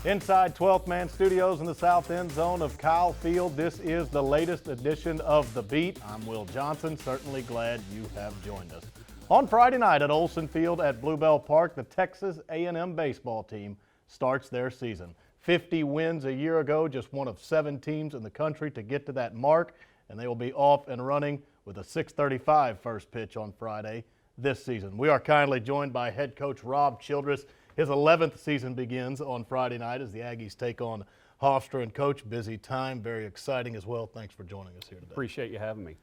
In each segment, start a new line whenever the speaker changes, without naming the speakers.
Inside 12th Man Studios in the south end zone of Kyle Field, this is the latest edition of The Beat. I'm Will Johnson, certainly glad you have joined us. On Friday night at Olson Field at Bluebell Park, the Texas A&M baseball team starts their season. 50 wins a year ago, just one of 7 teams in the country to get to that mark, and they will be off and running with a 6:35 first pitch on Friday this season. We are kindly joined by head coach Rob Childress. His 11th season begins on Friday night as the Aggies take on Hofstra. And Coach, busy time, very exciting as well. Thanks for joining us here today.
Appreciate you having me.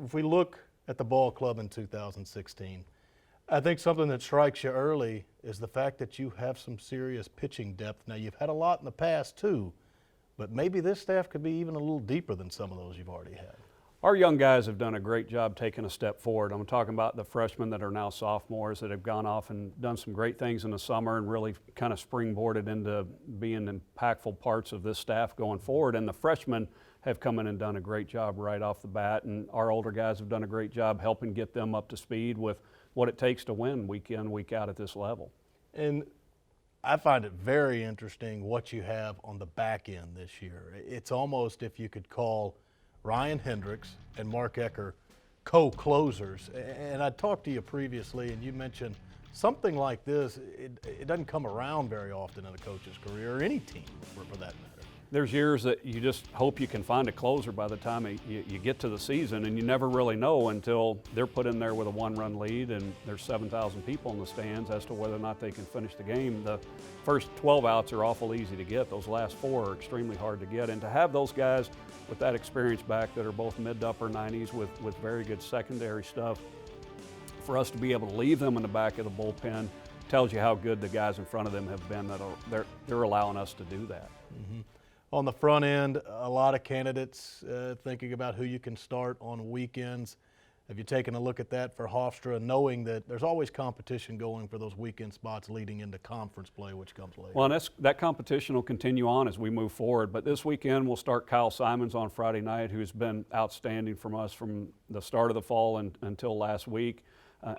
If we look at the ball club in 2016, I think something that strikes you early is the fact that you have some serious pitching depth. Now, you've had a lot in the past too, but maybe this staff could be even a little deeper than some of those you've already had.
Our young guys have done a great job taking a step forward. I'm talking about the freshmen that are now sophomores that have gone off and done some great things in the summer and really kind of springboarded into being impactful parts of this staff going forward. And the freshmen have come in and done a great job right off the bat. And our older guys have done a great job helping get them up to speed with what it takes to win week in, week out at this level.
And I find it very interesting what you have on the back end this year. It's almost if you could call Ryan Hendricks and Mark Ecker co-closers. And I talked to you previously and you mentioned something like this, it doesn't come around very often in a coach's career or any team for that matter.
There's years that you just hope you can find a closer by the time you get to the season, and you never really know until they're put in there with a 1-run lead and there's 7,000 people in the stands as to whether or not they can finish the game. The first 12 outs are awful easy to get. Those last 4 are extremely hard to get. And to have those guys with that experience back that are both mid to upper 90s with very good secondary stuff, for us to be able to leave them in the back of the bullpen tells you how good the guys in front of them have been that they're allowing us to do that.
Mm-hmm. On the front end, a lot of candidates thinking about who you can start on weekends. Have you taken a look at that for Hofstra, knowing that there's always competition going for those weekend spots leading into conference play, which comes later?
Well, and that competition will continue on as we move forward. But this weekend, we'll start Kyle Simons on Friday night, who's been outstanding from us from the start of the fall until last week.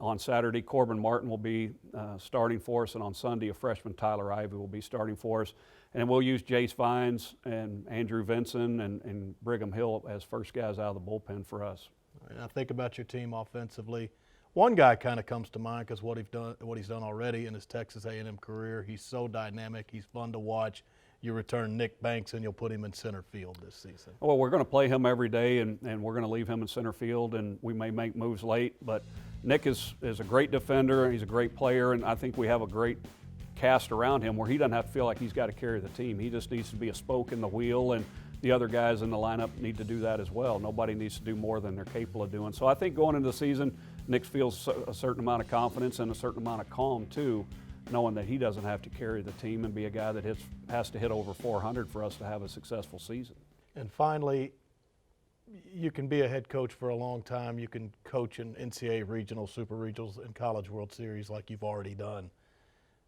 On Saturday, Corbin Martin will be starting for us, and on Sunday, a freshman, Tyler Ivey, will be starting for us. And we'll use Jace Vines and Andrew Vinson and Brigham Hill as first guys out of the bullpen for us.
And I think about your team offensively. One guy kind of comes to mind because what he's done already in his Texas A&M career. He's so dynamic. He's fun to watch. You return Nick Banks and you'll put him in center field this season.
Well, we're going to play him every day, and we're going to leave him in center field, and we may make moves late. But Nick is a great defender. He's a great player, and I think we have a great cast around him where he doesn't have to feel like he's got to carry the team. He just needs to be a spoke in the wheel, and the other guys in the lineup need to do that as well. Nobody needs to do more than they're capable of doing. So I think going into the season, Nick feels a certain amount of confidence and a certain amount of calm too, knowing that he doesn't have to carry the team and be a guy that has to hit over 400 for us to have a successful season.
And finally, you can be a head coach for a long time. You can coach in NCAA regional, super regionals, and College World Series like you've already done.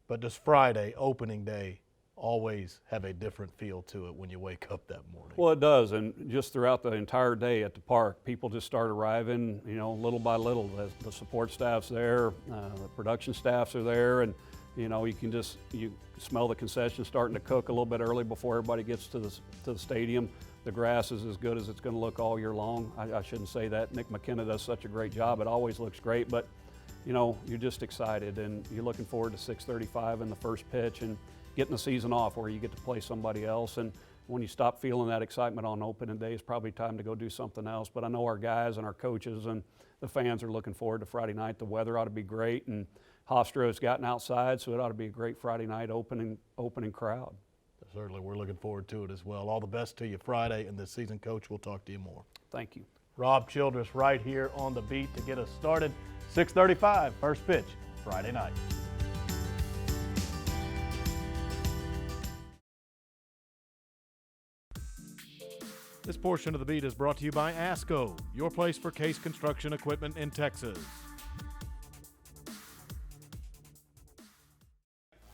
But does Friday, opening day, always have a different feel to it when you wake up that morning?
Well, it does, and just throughout the entire day at the park, people just start arriving, little by little. The support staff's there, the production staffs are there, and you smell the concession starting to cook a little bit early before everybody gets to the stadium. The grass is as good as it's going to look all year long. I shouldn't say that. Nick McKenna does such a great job. It always looks great, but you're just excited, and you're looking forward to 6:35 in the first pitch and getting the season off where you get to play somebody else. And when you stop feeling that excitement on opening day, it's probably time to go do something else. But I know our guys and our coaches and the fans are looking forward to Friday night. The weather ought to be great, and Hofstra has gotten outside, so it ought to be a great Friday night opening crowd.
Certainly, we're looking forward to it as well. All the best to you Friday and this season, Coach. We'll talk to you more.
Thank you.
Rob Childress right here on The Beat to get us started. 6:35, first pitch, Friday night. This portion of The Beat is brought to you by ASCO, your place for case construction equipment in Texas.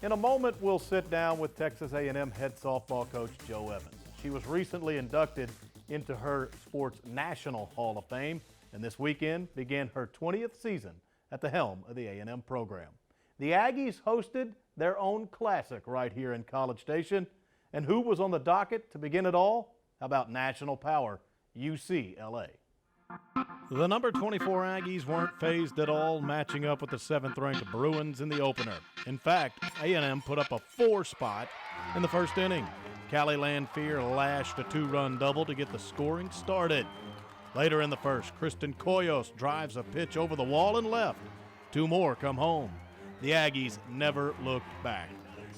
In a moment, we'll sit down with Texas A&M head softball coach Joe Evans. She was recently inducted into her Sports National Hall of Fame, and this weekend began her 20th season at the helm of the A&M program. The Aggies hosted their own classic right here in College Station, And who was on the docket to begin it all? How about national power, UCLA? The number 24 Aggies weren't fazed at all, matching up with the 7th-ranked Bruins in the opener. In fact, A&M put up a 4 spot in the first inning. Callie Lanphier lashed a 2-run double to get the scoring started. Later in the first, Kristen Koyos drives a pitch over the wall and left. 2 more come home. The Aggies never looked back.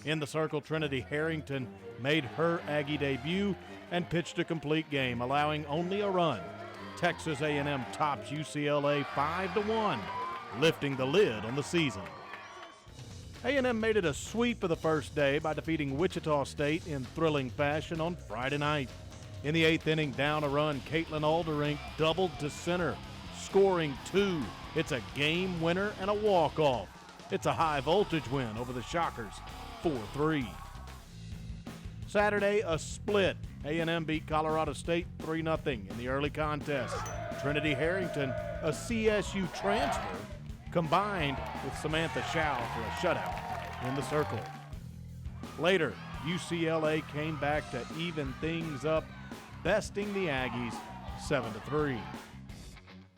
In the circle, Trinity Harrington made her Aggie debut and pitched a complete game, allowing only a run. Texas A&M tops UCLA 5-1, lifting the lid on the season. A&M made it a sweep of the first day by defeating Wichita State in thrilling fashion on Friday night. In the 8th inning, down a run, Caitlin Alderink doubled to center, scoring 2. It's a game winner and a walk-off. It's a high-voltage win over the Shockers, 4-3. Saturday, a split. A&M beat Colorado State 3-0 in the early contest. Trinity Harrington, a CSU transfer, combined with Samantha Schau for a shutout in the circle. Later, UCLA came back to even things up, besting the Aggies 7-3.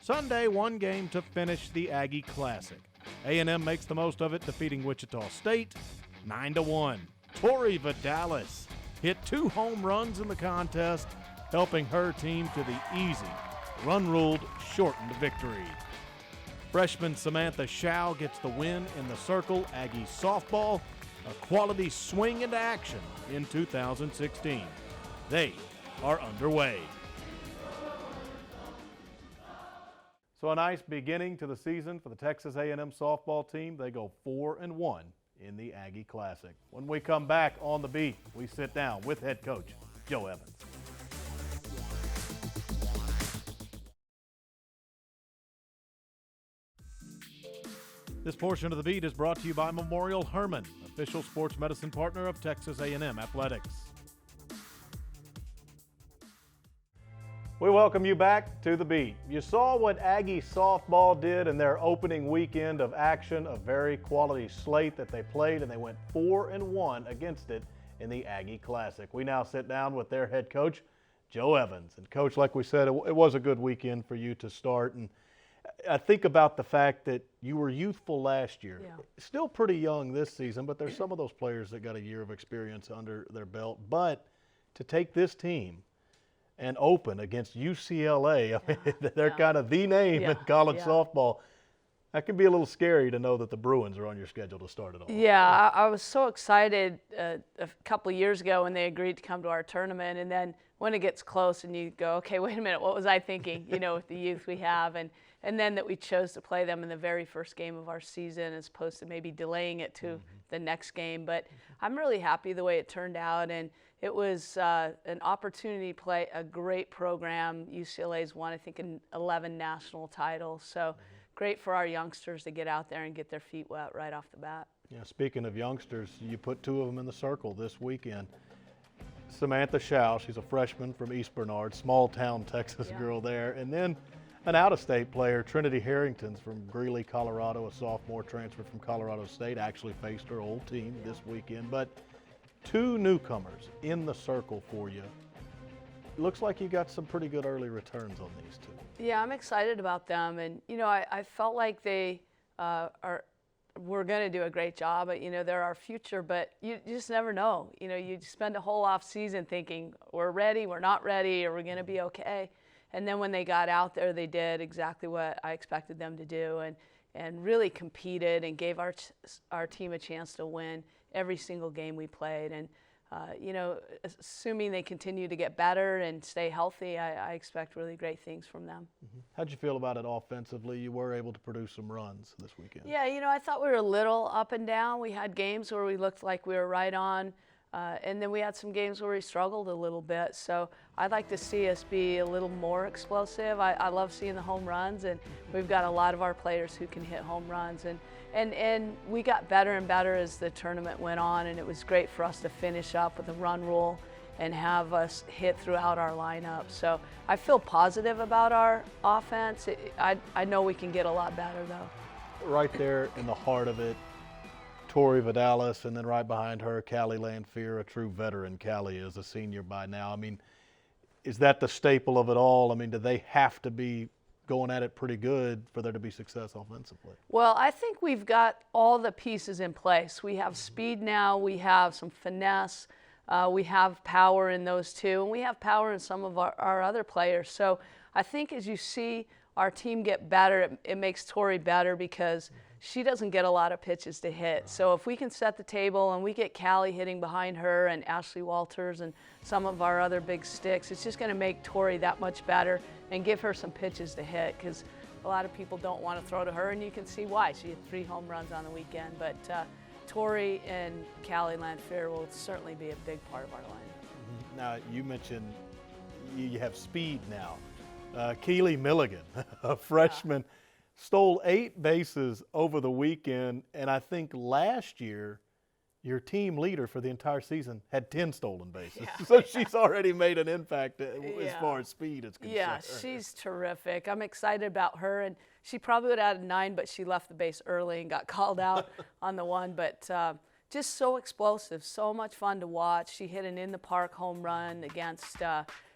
Sunday, one game to finish the Aggie Classic. A&M makes the most of it, defeating Wichita State 9-1. Tori Vidalis hit 2 home runs in the contest, helping her team to the easy, run-ruled, shortened victory. Freshman Samantha Schau gets the win in the circle. Aggie Softball, a quality swing into action in 2016. They are underway. So a nice beginning to the season for the Texas A&M softball team. They go 4-1 in the Aggie Classic. When we come back on the beat, we sit down with head coach Joe Evans. This portion of the beat is brought to you by Memorial Hermann, official sports medicine partner of Texas A&M Athletics. We welcome you back to the beat. You saw what Aggie Softball did in their opening weekend of action, a very quality slate that they played, and they went 4-1 against it in the Aggie Classic. We now sit down with their head coach, Joe Evans. And Coach, like we said, it was a good weekend for you to start. And I think about the fact that you were youthful last year. Yeah. Still pretty young this season, but there's some of those players that got a year of experience under their belt. But to take this team and open against UCLA, I mean, they're kind of the name in college softball. That can be a little scary to know that the Bruins are on your schedule to start it off.
Yeah, I was so excited a couple of years ago when they agreed to come to our tournament, and then when it gets close and you go, okay, wait a minute, what was I thinking, with the youth we have, and then that we chose to play them in the very first game of our season as opposed to maybe delaying it to the next game. But I'm really happy the way it turned out, and it was an opportunity to play a great program. UCLA's won, I think, 11 national titles. So great for our youngsters to get out there and get their feet wet right off the bat.
Yeah, speaking of youngsters, you put 2 of them in the circle this weekend. Samantha Schau, she's a freshman from East Bernard, small-town Texas girl there. And then an out-of-state player, Trinity Harrington's from Greeley, Colorado, a sophomore transfer from Colorado State, actually faced her old team this weekend. But 2 newcomers in the circle for you. Looks like you got some pretty good early returns on these 2.
Yeah, I'm excited about them, and I felt like they were going to do a great job. They're our future, but you just never know. You spend a whole off season thinking we're ready, we're not ready, or we're going to be okay. And then when they got out there, they did exactly what I expected them to do, and really competed and gave our team a chance to win every single game we played. And assuming they continue to get better and stay healthy, I expect really great things from them.
How'd you feel about it offensively? You were able to produce some runs this weekend.
Yeah, I thought we were a little up and down. We had games where we looked like we were right on, and then we had some games where we struggled a little bit. So I'd like to see us be a little more explosive. I love seeing the home runs, and we've got a lot of our players who can hit home runs. And we got better and better as the tournament went on, and it was great for us to finish up with a run rule and have us hit throughout our lineup. So I feel positive about our offense. I know we can get a lot better, though.
Right there in the heart of it, Tori Vidalis, and then right behind her, Callie Lanfear, a true veteran. Callie is a senior by now. I mean, is that the staple of it all? I mean, do they have to be going at it pretty good for there to be success offensively?
Well, I think we've got all the pieces in place. We have speed now, we have some finesse, we have power in those two, and we have power in some of our other players. So I think as you see our team get better, it makes Tori better because she doesn't get a lot of pitches to hit. So if we can set the table and we get Callie hitting behind her and Ashley Walters and some of our other big sticks, it's just going to make Tori that much better and give her some pitches to hit, because a lot of people don't want to throw to her, and you can see why. She had 3 home runs on the weekend. But Tori and Callie Lanfear will certainly be a big part of our lineup.
Now, you mentioned you have speed now. Keely Milligan, a freshman, stole 8 bases over the weekend, and I think last year your team leader for the entire season had 10 stolen bases. So she's already made an impact as far as speed is concerned.
Yeah, she's terrific. I'm excited about her, and she probably would have had 9, but she left the base early and got called out on the one. But just so explosive, so much fun to watch. She hit an in-the-park home run against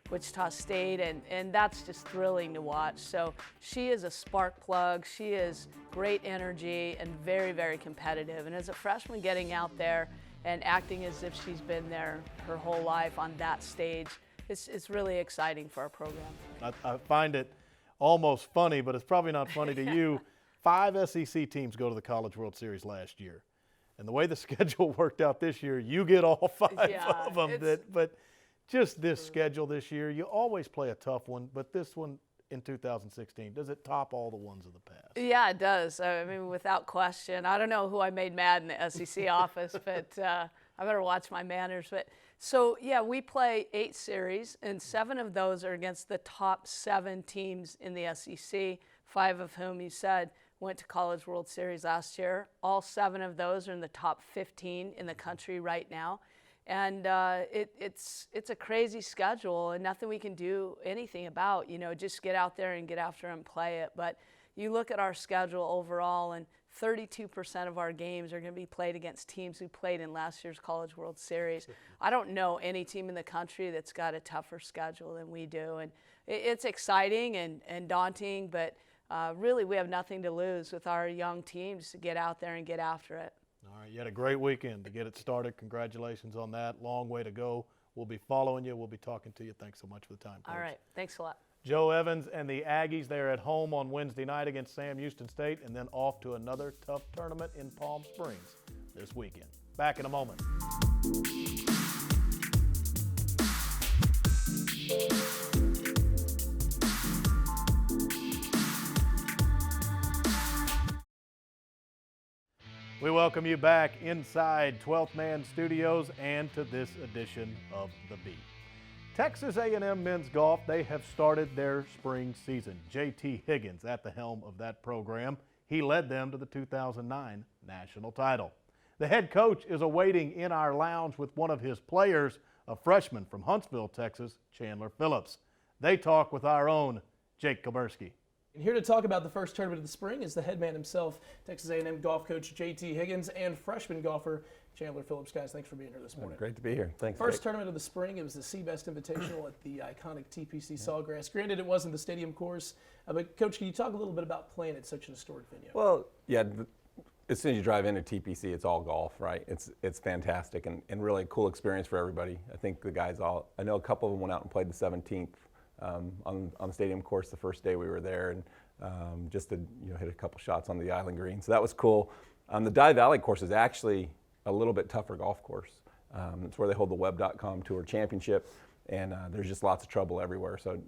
Wichita State, and that's just thrilling to watch. So she is a spark plug. She is great energy and very, very competitive. And as a freshman getting out there and acting as if she's been there her whole life on that stage, it's really exciting for our program.
I find it almost funny, but it's probably not funny to you. 5 SEC teams go to the College World Series last year. And the way the schedule worked out this year, you get all 5 of them. But just this schedule this year, you always play a tough one, but this one in 2016, does it top all the ones of the past?
Yeah, it does. I mean, without question. I don't know who I made mad in the SEC office, but I better watch my manners. But so, yeah, we play 8 series, and 7 of those are against the top 7 teams in the SEC, 5 of whom you said went to College World Series last year. All 7 of those are in the top 15 in the country right now. And it's a crazy schedule and nothing we can do anything about, just get out there and get after and play it. But you look at our schedule overall, and 32% of our games are going to be played against teams who played in last year's College World Series. I don't know any team in the country that's got a tougher schedule than we do. And it's exciting and daunting, but really we have nothing to lose with our young teams to get out there and get after it.
All right, you had a great weekend to get it started. Congratulations on that. Long way to go. We'll be following you. We'll be talking to you. Thanks so much for the time, Coach.
All right, thanks a lot.
Joe Evans and the Aggies, they're at home on Wednesday night against Sam Houston State, and then off to another tough tournament in Palm Springs this weekend. Back in a moment. We welcome you back inside 12th Man Studios and to this edition of The Beat. Texas A&M men's golf, they have started their spring season. JT Higgins at the helm of that program. He led them to the 2009 national title. The head coach is awaiting in our lounge with one of his players, a freshman from Huntsville, Texas, Chandler Phillips. They talk with our own Jake Koberski.
And here to talk about the first tournament of the spring is the head man himself, Texas A&M golf coach JT Higgins, and freshman golfer Chandler Phillips. Guys, thanks for being here this morning.
Great to be here. Thanks.
First tournament of the spring, it was the Seabest Invitational at the iconic TPC Sawgrass. Granted, it wasn't the stadium course, but Coach, can you talk a little bit about playing at such an historic venue?
Well, yeah, as soon as you drive into TPC, it's all golf, right? It's fantastic and really a cool experience for everybody. I think the guys I know a couple of them went out and played the 17th on the stadium course the first day we were there, and just to hit a couple shots on the island green. So that was cool. The Dye Valley course is actually a little bit tougher golf course. It's where they hold the Web.com Tour Championship, and there's just lots of trouble everywhere. So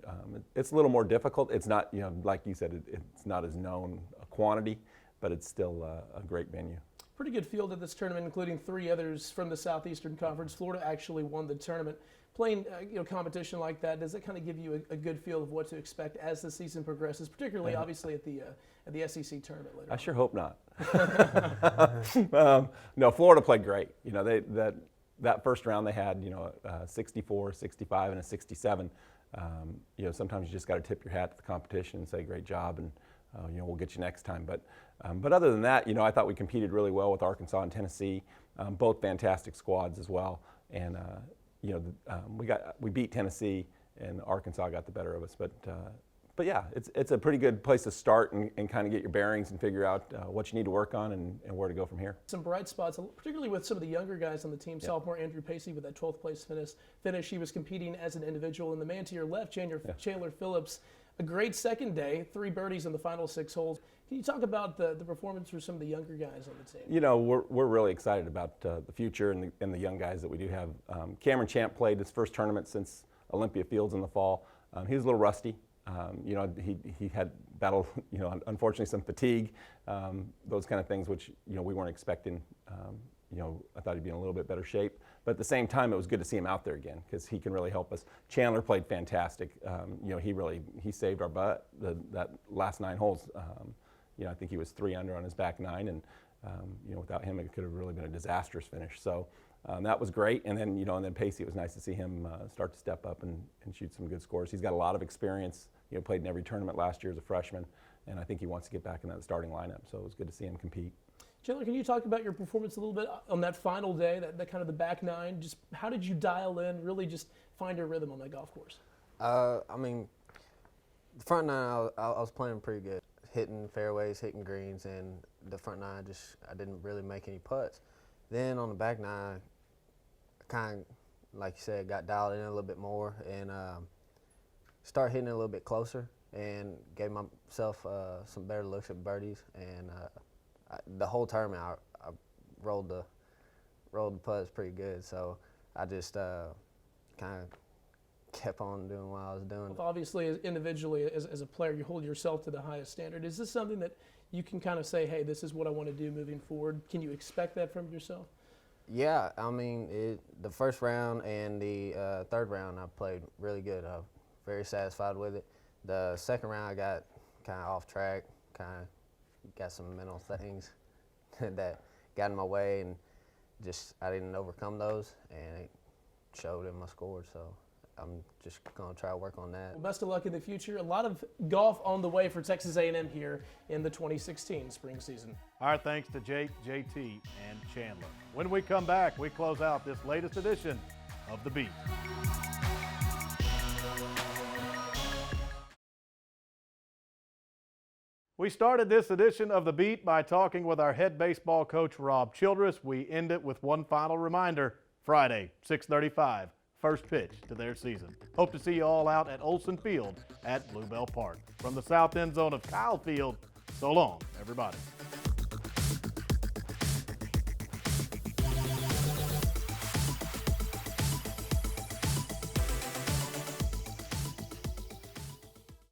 it's a little more difficult. It's not, like you said, it's not as known a quantity, but it's still a great venue.
Pretty good field at this tournament, including 3 others from the Southeastern Conference. Florida actually won the tournament. Playing competition like that, does it kind of give you a good feel of what to expect as the season progresses, particularly obviously at the SEC tournament later?
I sure hope not. No, Florida played great. That first round they had 64, 65, and a 67. Sometimes you just got to tip your hat to the competition and say great job. And we'll get you next time. But other than that, I thought we competed really well with Arkansas and Tennessee, both fantastic squads as well. And we beat Tennessee, and Arkansas got the better of us. But yeah, it's a pretty good place to start and kind of get your bearings and figure out what you need to work on and where to go from here.
Some bright spots, particularly with some of the younger guys on the team. Sophomore Andrew Pacey with that 12th place finish. He was competing as an individual. And the man to your left, Chandler Phillips, a great second day, 3 birdies in the final 6 holes. Can you talk about the performance for some of the younger guys on the team?
We're really excited about the future and the young guys that we do have. Cameron Champ played his first tournament since Olympia Fields in the fall. He was a little rusty. He had battled, unfortunately some fatigue, those kind of things which, we weren't expecting. I thought he'd be in a little bit better shape. But at the same time, it was good to see him out there again because he can really help us. Chandler played fantastic. He saved our butt that last 9 holes. I think he was 3 under on his back 9, and without him, it could have really been a disastrous finish. So that was great. And then, Pacey, it was nice to see him start to step up and shoot some good scores. He's got a lot of experience. Played in every tournament last year as a freshman, and I think he wants to get back in that starting lineup. So it was good to see him compete.
Chandler, can you talk about your performance a little bit on that final day, that kind of the back 9? Just how did you dial in, really just find your rhythm on that golf course?
The front 9, I was playing pretty good, hitting fairways, hitting greens, and the front 9, I didn't really make any putts. Then on the back 9, I kind of, like you said, got dialed in a little bit more and started hitting it a little bit closer and gave myself some better looks at birdies. And the whole tournament, I rolled the putts pretty good. So I just kind of kept on doing what I was doing.
Obviously, individually, as a player, you hold yourself to the highest standard. Is this something that you can kind of say, hey, this is what I want to do moving forward? Can you expect that from yourself?
Yeah, the first round and the third round, I played really good. I'm very satisfied with it. The second round, I got kind of off track, kind of got some mental things that got in my way, and I didn't overcome those, and it showed in my score. So I'm just going to try to work on that.
Well, best of luck in the future. A lot of golf on the way for Texas A&M here in the 2016 spring season.
Our thanks to Jake, JT, and Chandler. When we come back, we close out this latest edition of The Beat. We started this edition of The Beat by talking with our head baseball coach, Rob Childress. We end it with one final reminder: Friday, 6:35. First pitch to their season. Hope to see you all out at Olsen Field at Bluebell Park. From the south end zone of Kyle Field, so long, everybody.